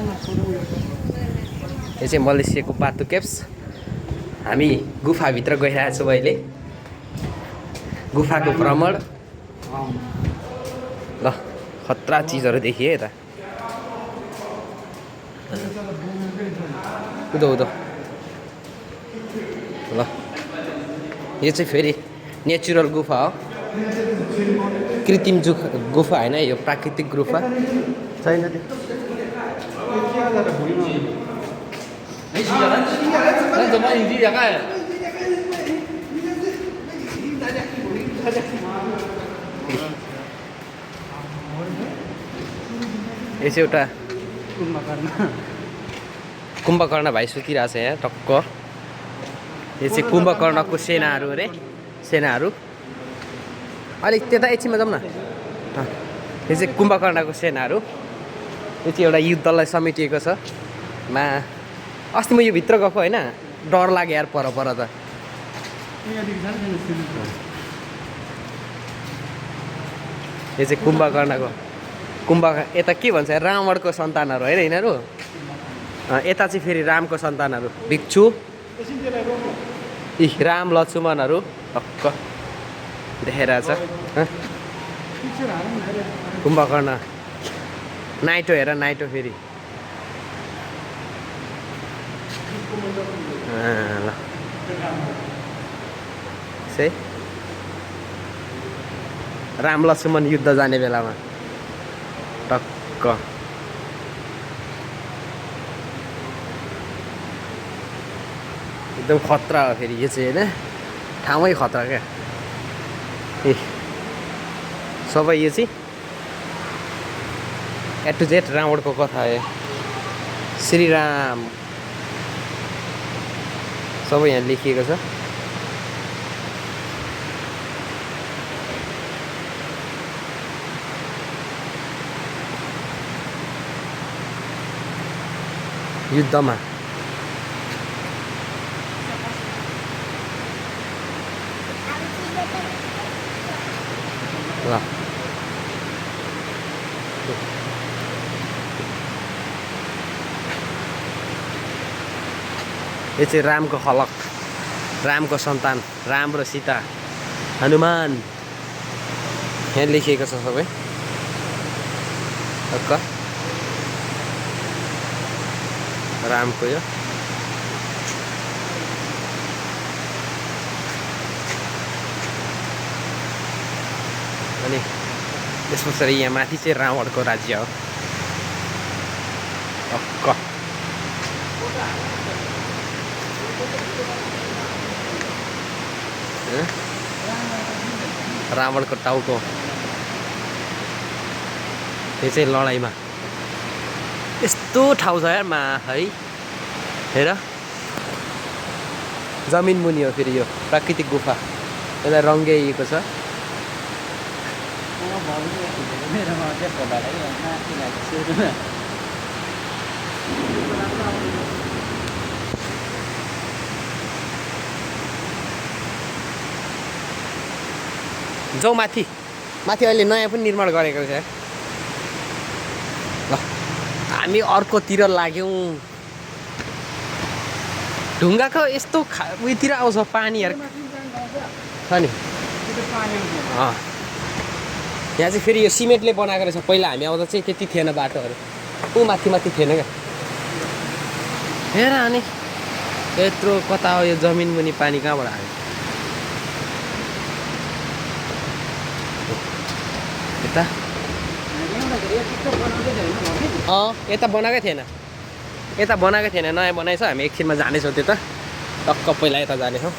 यो चाहिँ मलेसियाको बातु केव्स। हामी गुफाभित्र गइरहेको छौँ अहिले। गुफाको भ्रमण ल खतरा चिजहरू देखिए यता उदो उदो ल यो चाहिँ फेरि नेचुरल गुफा हो, कृत्रिम गुफा होइन यो प्राकृतिक गुफा छैन त्यो। यो चाहिँ एउटा कुम्भकर्ण भाइ सुतिरहेको छ यहाँ टक्क। यो चाहिँ कुम्भकर्णको सेनाहरू अरे, सेनाहरू। अलिक त्यता एकछिनमा जाउँ न। यो चाहिँ कुम्भकर्णको सेनाहरू। यो चाहिँ एउटा युद्धलाई समेटिएको छ। अस्ति म यो भित्र गएको होइन, डर लाग्यो यार पर त। यो चाहिँ कुम्भकर्णको यता के भन्छ रावणको सन्तानहरू होइन यिनीहरू। यता चाहिँ फेरि रामको सन्तानहरू भिक्षु, राम लक्ष्मणहरू टक्क देखाइरहेछ। कुम्भकर्ण नाइटो हेर, नाइटो फेरि ल सही राम लक्ष्मण युद्ध जाने बेलामा टक्क। एकदम खतरा हो फेरि यो चाहिँ होइन, ठाउँमै खतरा क्या। ए सबै यो चाहिँ ए टु जेड रावणको कथा हो। श्रीराम सबै यहाँ लेखिएको छ। युद्धमा ल यो चाहिँ रामको खलक, रामको सन्तान, राम र सीता, हनुमान यहाँ लेखिएको छ सबै टक्क। रामको यो अनि त्यस पछाडि यहाँ माथि चाहिँ रावणको राज्य हो टक्क। रावणको टाउको यो चाहिँ लडाइँमा यस्तो ठाउँ छ यार है। हेर जमिन मुनि हो फेरि यो प्राकृतिक गुफा, यसलाई रङ्गाइएको छ। जाउँ माथि अहिले नयाँ पनि निर्माण गरेको छ। ल हामी अर्कोतिर लाग्यौँ। ढुङ्गाको यस्तो उयोतिर आउँछ पानीहरू छ नि। यहाँ चाहिँ फेरि यो सिमेन्टले बनाएको रहेछ। पहिला हामी आउँदा चाहिँ त्यति थिएन बाटोहरू, ऊ माथि थिएन क्या। हेर अनि यत्रो कता हो यो जमिन मुनि पानी कहाँबाट आयो। यता यता बनाएकै थिएन, नयाँ बनाएछ। हामी एकछिनमा जानेछौँ त्यता टक्क। पहिला यता जानेछौँ।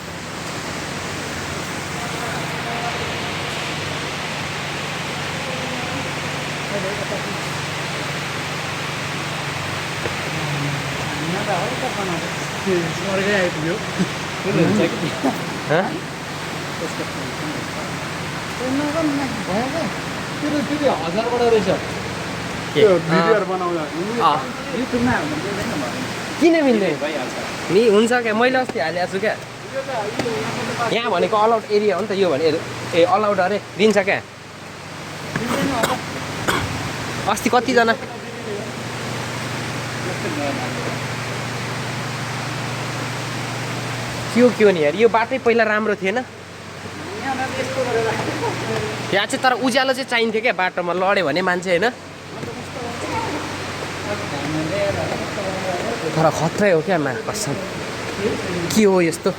किन मिल्दैन नि? हुन्छ क्या, मैले अस्ति हालेको छु क्या। यहाँ भनेको अलाउड एरिया हो नि त, यो भने ए अलाउड अरे दिन्छ क्या। अस्ति कतिजना के हो नि यार, यो बाटै पहिला राम्रो थिएन। यहाँ चाहिँ तर उज्यालो चाहिँ चाहिन्थ्यो क्या बाटोमा लड्यो भने मान्छे होइन। तर खत्रै हो क्या मा कसम। के हो यस्तो?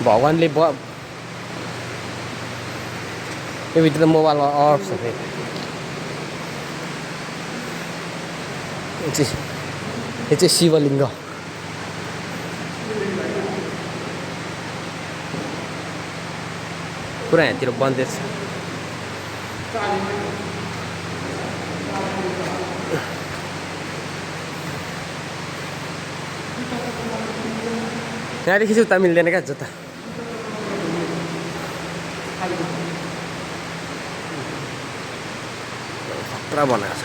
भगवान्ले यो भित्र मोबाइलमा अफ छ फेरि। यो चाहिँ शिवलिङ्ग। पुरा यहाँतिर बन्देज छ। यहाँदेखि चाहिँ उता मिल्दैन क्या जुत्ता। खतरा बनाएको छ।